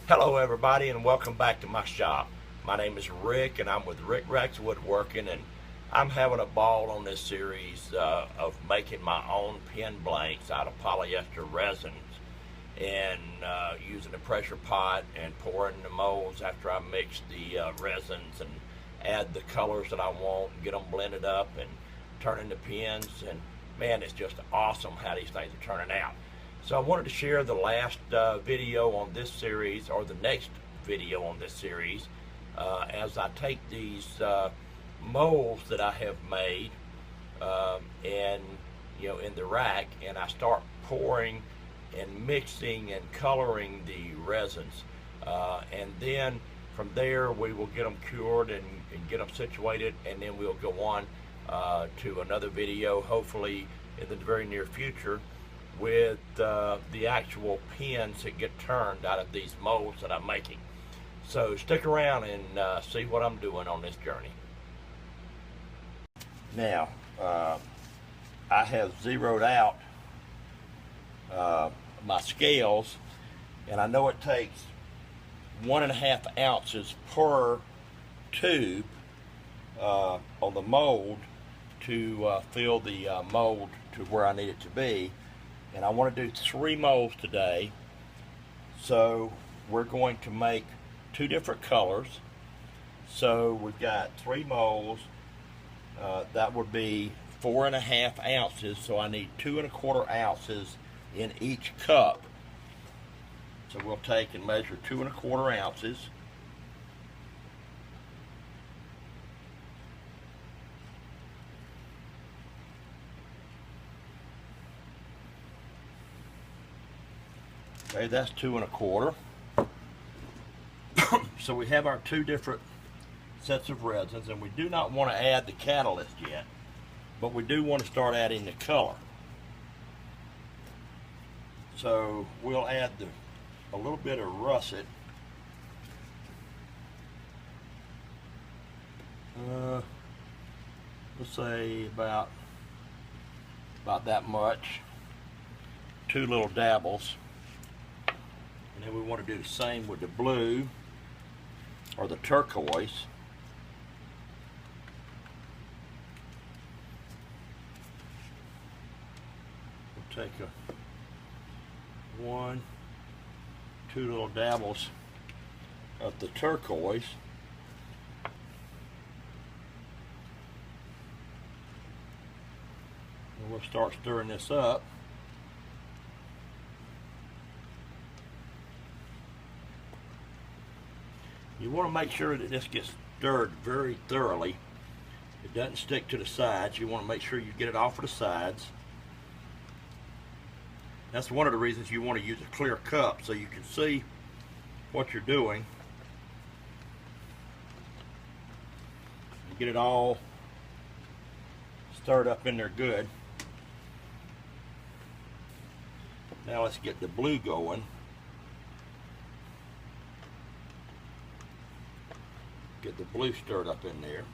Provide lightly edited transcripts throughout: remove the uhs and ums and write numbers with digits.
Hello everybody and welcome back to my shop. My name is Rick and I'm with Rick Rex Woodworking, and I'm having a ball on this series of making my own pen blanks out of polyester resins and using a pressure pot and pouring the molds after I mix the resins and add the colors that I want and get them blended up and turn into pens. And man, it's just awesome how these things are turning out. So I wanted to share the last video on this series, or the next video on this series, as I take these molds that I have made and in the rack, and I start pouring and mixing and coloring the resins, and then from there we will get them cured and get them situated, and then we'll go on to another video, hopefully in the very near future, with the actual pens that get turned out of these molds that I'm making. So stick around and see what I'm doing on this journey. Now, I have zeroed out my scales, and I know it takes 1.5 ounces per tube on the mold to fill the mold to where I need it to be. And I want to do 3 molds today, so we're going to make 2 different colors. So we've got 3 molds. That would be 4.5 ounces, so I need 2.25 ounces in each cup. So we'll take and measure 2.25 ounces. Okay, that's 2.25. So we have our 2 different sets of resins, and we do not want to add the catalyst yet, but we do want to start adding the color. So we'll add a little bit of russet. Let's say about that much. 2 little dabbles. And then we want to do the same with the blue or the turquoise. We'll take 2 little dabbles of the turquoise. And we'll start stirring this up. You want to make sure that this gets stirred very thoroughly. It doesn't stick to the sides. You want to make sure you get it off of the sides. That's one of the reasons you want to use a clear cup, so you can see what you're doing. You get it all stirred up in there good. Now let's get the blue going. Get the blue stirred up in there.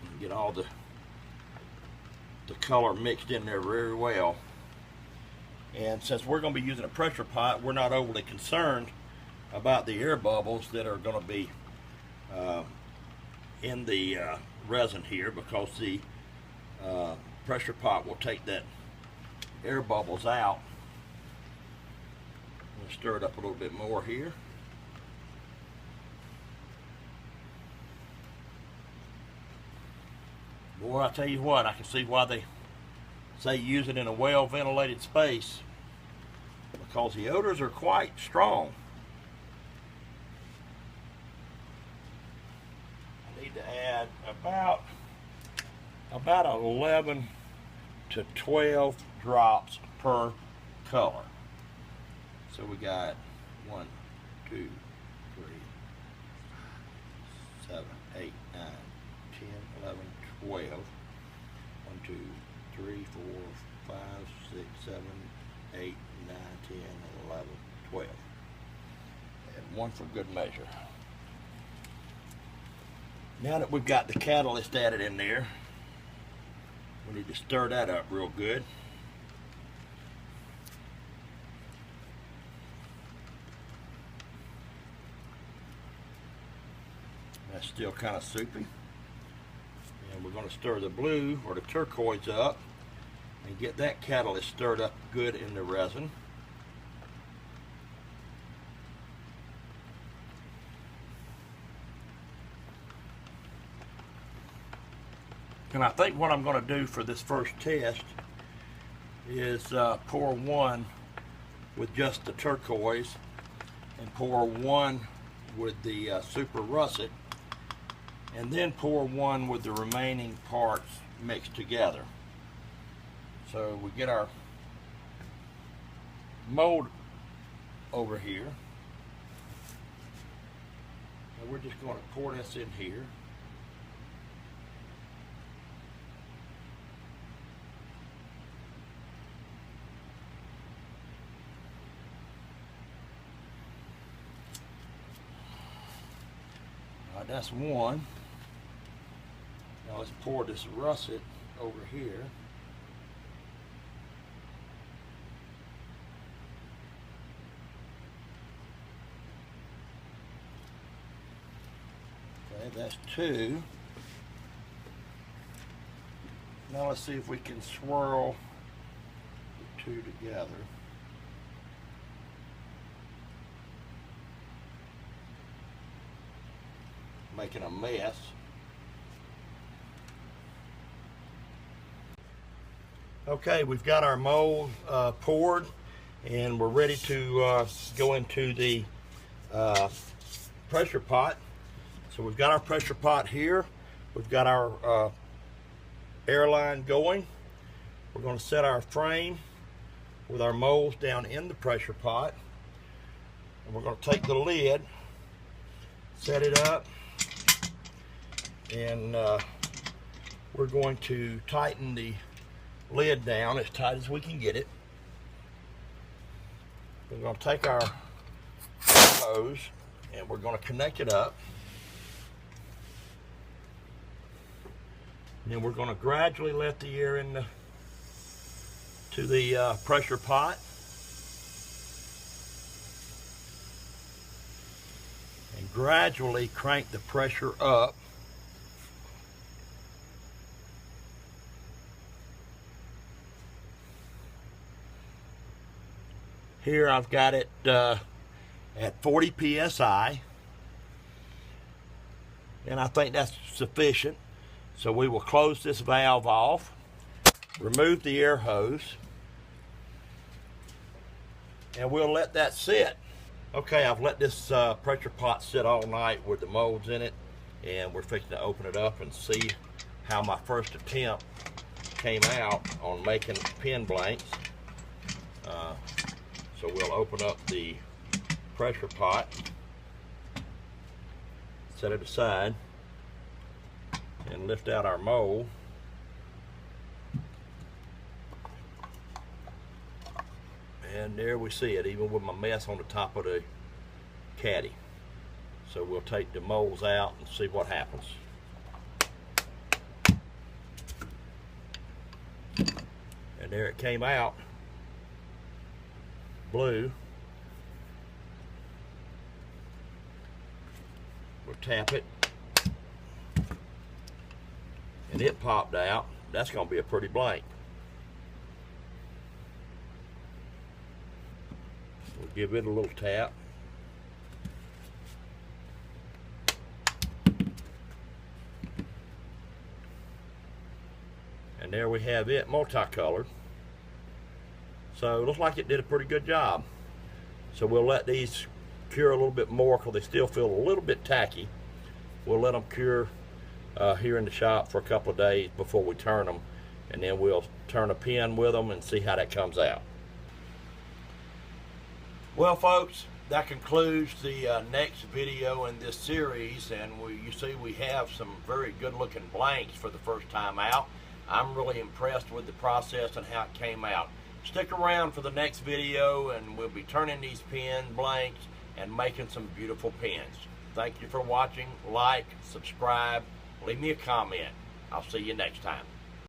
And get all the color mixed in there very well. And since we're going to be using a pressure pot, we're not overly concerned about the air bubbles that are going to be in the resin here, because the pressure pot will take that air bubbles out. Stir it up a little bit more here. Boy, I tell you what, I can see why they say use it in a well-ventilated space, because the odors are quite strong. I need to add about 11 to 12 drops per color. So we got 1, 2, 3, 7, 8, 9, 10, 11, 12. 1, 2, 3, 4, 5, 6, 7, 8, 9, 10, 11, 12. And 1 for good measure. Now that we've got the catalyst added in there, We need to stir that up real good. That's still kind of soupy. And we're going to stir the blue or the turquoise up and get that catalyst stirred up good in the resin. And I think what I'm going to do for this first test is pour one with just the turquoise and pour one with the super russet, and then pour one with the remaining parts mixed together. So we get our mold over here, and we're just going to pour this in here. That's one. Now let's pour this russet over here. Okay, that's two. Now let's see if we can swirl the two together. Making a mess. Okay, we've got our mold poured, and we're ready to go into the pressure pot. So we've got our pressure pot here. We've got our air line going. We're going to set our frame with our molds down in the pressure pot, and we're going to take the lid, set it up, and we're going to tighten the lid down as tight as we can get it. We're going to take our hose and we're going to connect it up. And then we're going to gradually let the air in to the pressure pot. And gradually crank the pressure up. Here I've got it at 40 psi, and I think that's sufficient. So we will close this valve off, remove the air hose, and we'll let that sit. Okay, I've let this pressure pot sit all night with the molds in it, and we're fixing to open it up and see how my first attempt came out on making pen blanks. So we'll open up the pressure pot, set it aside, and lift out our mold. And there we see it, even with my mess on the top of the caddy. So we'll take the molds out and see what happens. And there it came out. Blue. We'll tap it, and it popped out. That's going to be a pretty blank. We'll give it a little tap. And there we have it, multicolored. So it looks like it did a pretty good job. So we'll let these cure a little bit more because they still feel a little bit tacky. We'll let them cure here in the shop for a couple of days before we turn them, and then we'll turn a pen with them and see how that comes out. Well, folks, that concludes the next video in this series, and you see we have some very good looking blanks for the first time out. I'm really impressed with the process and how it came out. Stick around for the next video, and we'll be turning these pen blanks and making some beautiful pens. Thank you for watching. Like, subscribe, leave me a comment. I'll see you next time.